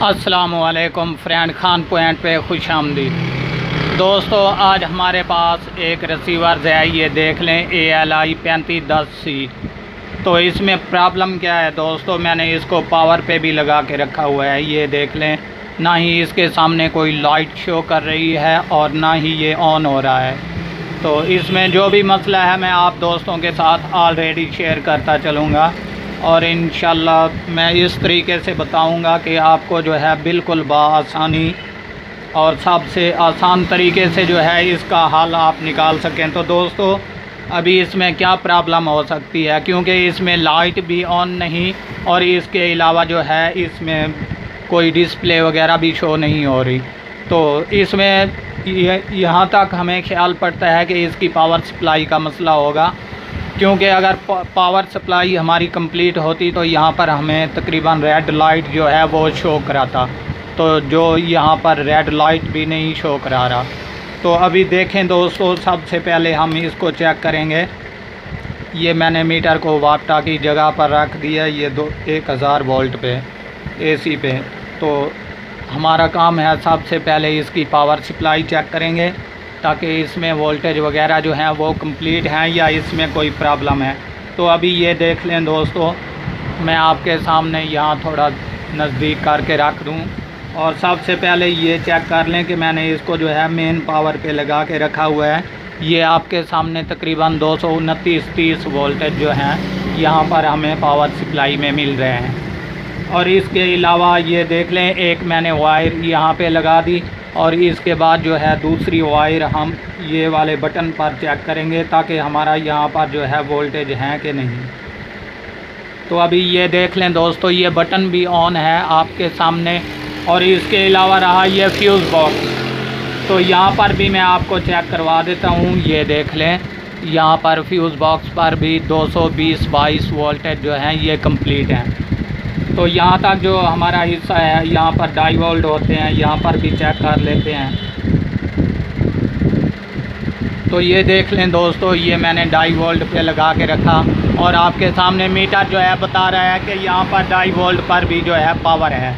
अस्सलामुअलैकुम friend, Khan point पे खुश आमदीद। दोस्तों, आज हमारे पास एक रिसीवर है, ये देख लें ALI 3510C। तो इसमें प्रॉब्लम क्या है दोस्तों, मैंने इसको पावर पे भी लगा के रखा हुआ है, ये देख लें। ना ही इसके सामने कोई लाइट शो कर रही है और ना ही ये ऑन हो रहा है। तो इसमें जो भी मसला है मैं आप दोस्तों के साथ ऑलरेडी शेयर करता चलूँगा और इंशाल्लाह मैं इस तरीके से बताऊंगा कि आपको जो है बिल्कुल बआसानी और सबसे आसान तरीके से जो है इसका हल आप निकाल सकें। तो दोस्तों, अभी इसमें क्या प्रॉब्लम हो सकती है, क्योंकि इसमें लाइट भी ऑन नहीं और इसके अलावा जो है इसमें कोई डिस्प्ले वगैरह भी शो नहीं हो रही। तो इसमें यहाँ तक हमें ख्याल पड़ता है कि इसकी पावर सप्लाई का मसला होगा, क्योंकि अगर पावर सप्लाई हमारी कंप्लीट होती तो यहाँ पर हमें तकरीबन रेड लाइट जो है वो शो कराता, तो जो यहाँ पर रेड लाइट भी नहीं शो करा रहा। तो अभी देखें दोस्तों, सबसे पहले हम इसको चेक करेंगे। ये मैंने मीटर को वापटा की जगह पर रख दिया, ये 1000 वोल्ट पे AC पे। तो हमारा काम है सबसे पहले इसकी पावर सप्लाई चेक करेंगे ताकि इसमें वोल्टेज वगैरह जो हैं वो कंप्लीट हैं या इसमें कोई प्रॉब्लम है। तो अभी ये देख लें दोस्तों, मैं आपके सामने यहाँ थोड़ा नज़दीक करके रख दूँ और सबसे पहले ये चेक कर लें कि मैंने इसको जो है मेन पावर पे लगा के रखा हुआ है। ये आपके सामने तकरीबन 229-30 वोल्टेज जो हैं यहाँ पर हमें पावर सप्लाई में मिल रहे हैं। और इसके अलावा ये देख लें, एक मैंने वायर यहाँ पे लगा दी और इसके बाद जो है दूसरी वायर हम ये वाले बटन पर चेक करेंगे ताकि हमारा यहाँ पर जो है वोल्टेज है कि नहीं। तो अभी ये देख लें दोस्तों, ये बटन भी ऑन है आपके सामने। और इसके अलावा रहा ये फ्यूज़ बॉक्स, तो यहाँ पर भी मैं आपको चेक करवा देता हूँ। ये देख लें, यहाँ पर फ्यूज़ बॉक्स पर भी 220-22 वोल्टेज जो हैं ये कंप्लीट हैं। तो यहाँ तक जो हमारा हिस्सा है यहाँ पर डाइवोल्ट होते हैं, यहाँ पर भी चेक कर लेते हैं। तो ये देख लें दोस्तों, ये मैंने डाइवोल्ट पे लगा के रखा और आपके सामने मीटर जो है बता रहा है कि यहाँ पर डाइवोल्ट पर भी जो है पावर है।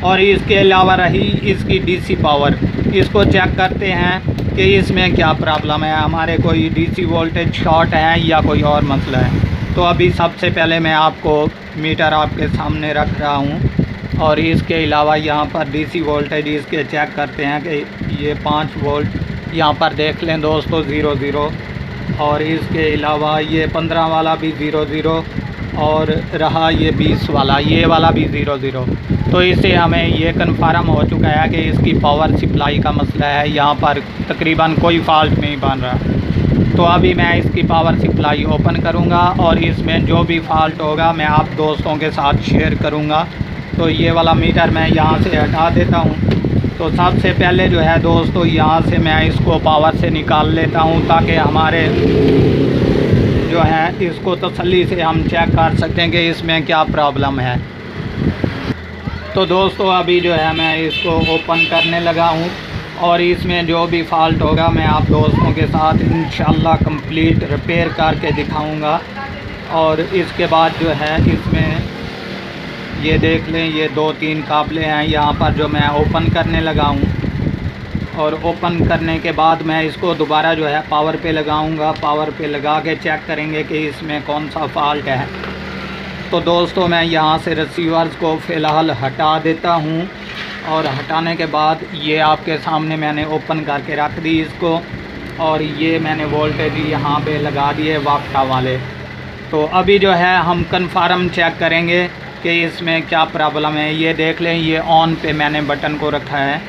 और इसके अलावा रही इसकी DC पावर, इसको चेक करते हैं कि इसमें क्या प्रॉब्लम है, हमारे कोई DC वोल्टेज शॉर्ट है या कोई और मसला है। तो अभी सबसे पहले मैं आपको मीटर आपके सामने रख रहा हूँ और इसके अलावा यहाँ पर DC वोल्टेज इसके चेक करते हैं कि ये 5 वोल्ट यहाँ पर देख लें दोस्तों 00, और इसके अलावा ये 15 वाला भी 00 और रहा ये 20 वाला, ये वाला भी 00। तो इससे हमें ये कन्फर्म हो चुका है कि इसकी पावर सप्लाई का मसला है, यहाँ पर तकरीबन कोई फॉल्ट नहीं बन रहा। तो अभी मैं इसकी पावर सप्लाई ओपन करूंगा और इसमें जो भी फॉल्ट होगा मैं आप दोस्तों के साथ शेयर करूंगा। तो ये वाला मीटर मैं यहाँ से हटा देता हूँ। तो सबसे पहले जो है दोस्तों, यहाँ से मैं इसको पावर से निकाल लेता हूँ ताकि हमारे जो है इसको तसल्ली से हम चेक कर सकें कि इसमें क्या प्रॉब्लम है। तो दोस्तों, अभी जो है मैं इसको ओपन करने लगा हूँ और इसमें जो भी फॉल्ट होगा मैं आप दोस्तों के साथ इंशाल्लाह कंप्लीट रिपेयर करके दिखाऊंगा। और इसके बाद जो है इसमें ये देख लें, ये 2-3 काबले हैं यहाँ पर जो मैं ओपन करने लगा हूँ। और ओपन करने के बाद मैं इसको दोबारा जो है पावर पे लगाऊंगा, पावर पे लगा के चेक करेंगे कि इसमें कौन सा फॉल्ट है। तो दोस्तों, मैं यहाँ से रिसीवर्स को फ़िलहाल हटा देता हूँ और हटाने के बाद ये आपके सामने मैंने ओपन करके रख दी इसको और ये मैंने वोल्टेज यहाँ पे लगा दिए वापटा वाले। तो अभी जो है हम कन्फर्म चेक करेंगे कि इसमें क्या प्रॉब्लम है। ये देख लें, ये ऑन पे मैंने बटन को रखा है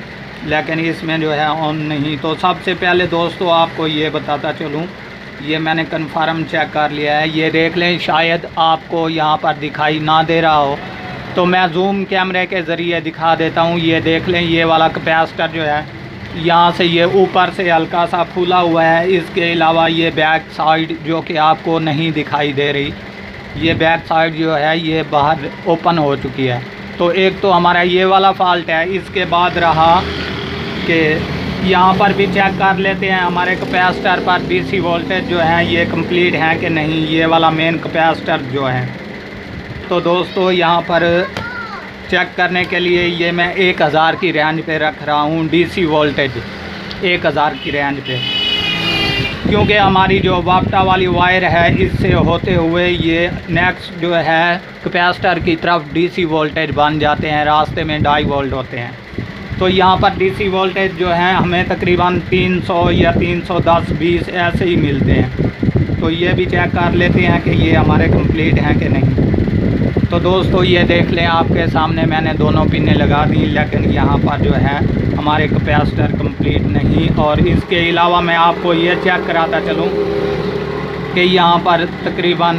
लेकिन इसमें जो है ऑन नहीं। तो सबसे पहले दोस्तों आपको ये बताता चलूँ, ये मैंने कन्फर्म चेक कर लिया है। ये देख लें, शायद आपको यहाँ पर दिखाई ना दे रहा हो तो मैं जूम कैमरे के ज़रिए दिखा देता हूँ। ये देख लें, ये वाला कैपेसिटर जो है यहाँ से ये ऊपर से हल्का सा फूला हुआ है। इसके अलावा ये बैक साइड जो कि आपको नहीं दिखाई दे रही, ये बैक साइड जो है ये बाहर ओपन हो चुकी है। तो एक तो हमारा ये वाला फॉल्ट है। इसके बाद रहा कि यहाँ पर भी चेक कर लेते हैं हमारे कैपेसिटर पर DC वोल्टेज जो है ये कंप्लीट है कि नहीं, ये वाला मेन कैपेसिटर जो है। तो दोस्तों, यहाँ पर चेक करने के लिए ये मैं 1000 की रेंज पे रख रहा हूँ, डीसी वोल्टेज 1000 की रेंज पे, क्योंकि हमारी जो वापटा वाली वायर है इससे होते हुए ये नेक्स्ट जो है कैपेसिटर की तरफ डीसी वोल्टेज बन जाते हैं, रास्ते में डाई वोल्ट होते हैं। तो यहाँ पर डीसी वोल्टेज जो है हमें तकरीबन 300 या 310-20 ऐसे ही मिलते हैं। तो ये भी चेक कर लेते हैं कि ये हमारे कंप्लीट हैं कि नहीं। तो दोस्तों ये देख लें, आपके सामने मैंने दोनों पिनें लगा दी, लेकिन यहाँ पर जो है हमारे कैपेसिटर कंप्लीट नहीं। और इसके अलावा मैं आपको ये चेक कराता चलूँ कि यहाँ पर तकरीबन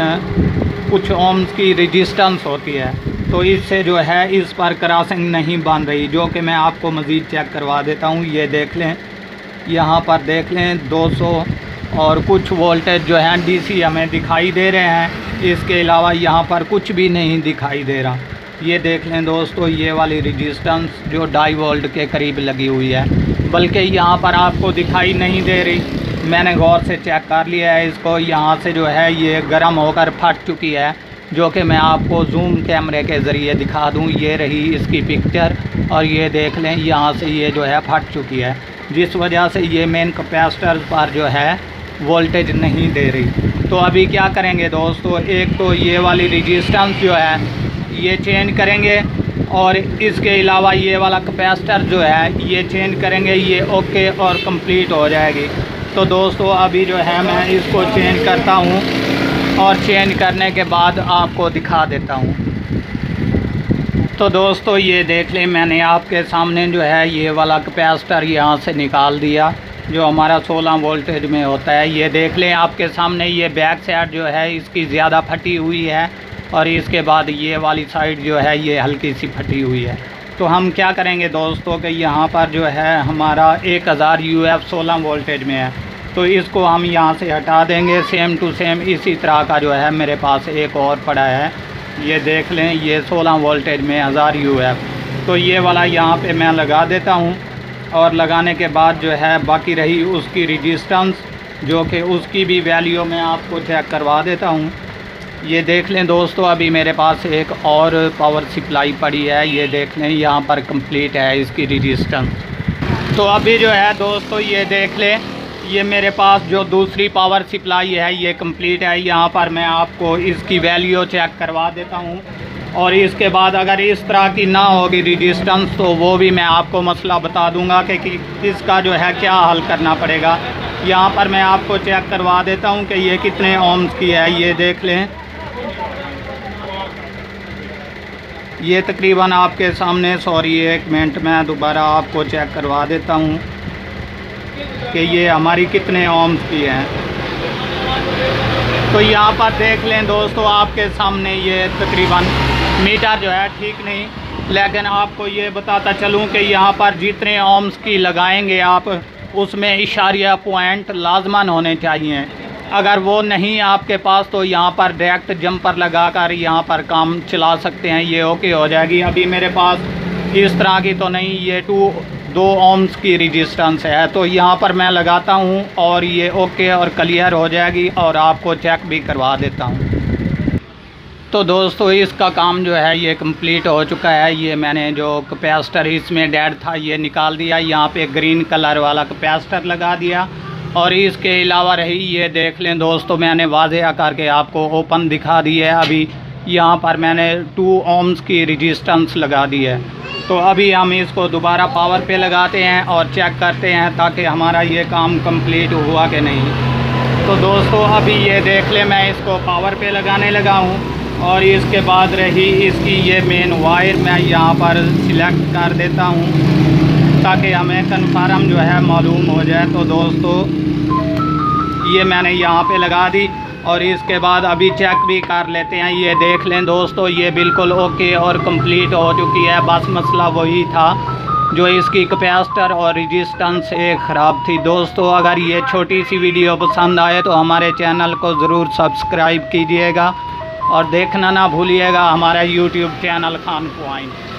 कुछ ओम्स की रेजिस्टेंस होती है, तो इससे जो है इस पर क्रॉसिंग नहीं बन रही, जो कि मैं आपको मज़ीद चेक करवा देता हूँ। ये देख लें, यहाँ पर देख लें 200 और कुछ वोल्टेज जो है डीसी हमें दिखाई दे रहे हैं। इसके अलावा यहाँ पर कुछ भी नहीं दिखाई दे रहा। ये देख लें दोस्तों, ये वाली रेजिस्टेंस जो 2.5 वोल्ट के करीब लगी हुई है, बल्कि यहाँ पर आपको दिखाई नहीं दे रही। मैंने गौर से चेक कर लिया है इसको, यहाँ से जो है ये गर्म होकर फट चुकी है, जो कि मैं आपको जूम कैमरे के ज़रिए दिखा दूँ। ये रही इसकी पिक्चर, और ये देख लें यहाँ से ये जो है फट चुकी है, जिस वजह से ये मेन कैपेसिटर पर जो है वोल्टेज नहीं दे रही। तो अभी क्या करेंगे दोस्तों, एक तो ये वाली रेजिस्टेंस जो है ये चेंज करेंगे, और इसके अलावा ये वाला कैपेसिटर जो है ये चेंज करेंगे, ये ओके और कंप्लीट हो जाएगी। तो दोस्तों अभी जो है मैं इसको चेंज करता हूँ, और चेंज करने के बाद आपको दिखा देता हूँ। तो दोस्तों ये देख लें, मैंने आपके सामने जो है ये वाला कैपेसिटर यहाँ से निकाल दिया, जो हमारा 16 वोल्टेज में होता है। ये देख लें आपके सामने, ये बैक साइड जो है इसकी ज़्यादा फटी हुई है, और इसके बाद ये वाली साइड जो है ये हल्की सी फटी हुई है। तो हम क्या करेंगे दोस्तों कि यहाँ पर जो है हमारा 1000 UF 16 वोल्टेज में है, तो इसको हम यहाँ से हटा देंगे। सेम टू सेम इसी तरह का जो है मेरे पास एक और पड़ा है, ये देख लें, ये 16 वोल्टेज में 1000 UF। तो ये वाला यहाँ पे मैं लगा देता हूँ, और लगाने के बाद जो है बाकी रही उसकी रेजिस्टेंस, जो कि उसकी भी वैल्यू मैं आपको चेक करवा देता हूँ। ये देख लें दोस्तों, अभी मेरे पास एक और पावर सप्लाई पड़ी है, ये देख लें यहाँ पर कंप्लीट है इसकी रेजिस्टेंस। तो अभी जो है दोस्तों ये देख लें, ये मेरे पास जो दूसरी पावर सप्लाई है ये कंप्लीट है। यहाँ पर मैं आपको इसकी वैल्यू चेक करवा देता हूँ, और इसके बाद अगर इस तरह की ना होगी रेजिस्टेंस तो वो भी मैं आपको मसला बता दूंगा कि इसका जो है क्या हल करना पड़ेगा। यहाँ पर मैं आपको चेक करवा देता हूँ कि ये कितने ओम्स की है। ये देख लें, ये तकरीबन आपके सामने, सॉरी एक मिनट, मैं दोबारा आपको चेक करवा देता हूँ कि ये हमारी कितने ओम्स की है। तो यहाँ पर देख लें दोस्तों, आपके सामने ये तकरीबन मीटर जो है ठीक नहीं, लेकिन आपको ये बताता चलूँ कि यहाँ पर जितने ओम्स की लगाएंगे आप, उसमें इशारिया पॉइंट लाजमन होने चाहिए। अगर वो नहीं आपके पास तो यहाँ पर डायरेक्ट जंपर लगाकर यहाँ पर काम चला सकते हैं, ये ओके हो जाएगी। अभी मेरे पास इस तरह की तो नहीं, ये 2 ओम्स की रेजिस्टेंस है, तो यहाँ पर मैं लगाता हूँ और ये ओके और क्लियर हो जाएगी, और आपको चेक भी करवा देता हूँ। तो दोस्तों इसका काम जो है ये कंप्लीट हो चुका है। ये मैंने जो कैपेसिटर इसमें डेड था ये निकाल दिया, यहाँ पे ग्रीन कलर वाला कैपेसिटर लगा दिया, और इसके अलावा रही ये देख लें दोस्तों, मैंने वाज़ेह करके आपको ओपन दिखा दी है। अभी यहाँ पर मैंने 2 ओम्स की रेजिस्टेंस लगा दी है। तो अभी हम इसको दोबारा पावर पे लगाते हैं और चेक करते हैं ताकि हमारा ये काम कंप्लीट हुआ कि नहीं। तो दोस्तों अभी ये देख लें, मैं इसको पावर पे लगाने लगा हूँ, और इसके बाद रही इसकी ये मेन वायर मैं यहाँ पर सिलेक्ट कर देता हूँ ताकि हमें कन्फर्म जो है मालूम हो जाए। तो दोस्तों ये मैंने यहाँ पे लगा दी, और इसके बाद अभी चेक भी कर लेते हैं। ये देख लें दोस्तों, ये बिल्कुल ओके और कंप्लीट हो चुकी है। बस मसला वही था जो इसकी कैपेसिटर और रेजिस्टेंस एक ख़राब थी। दोस्तों अगर ये छोटी सी वीडियो पसंद आए तो हमारे चैनल को ज़रूर सब्सक्राइब कीजिएगा, और देखना ना भूलिएगा हमारा YouTube चैनल खान पॉइंट।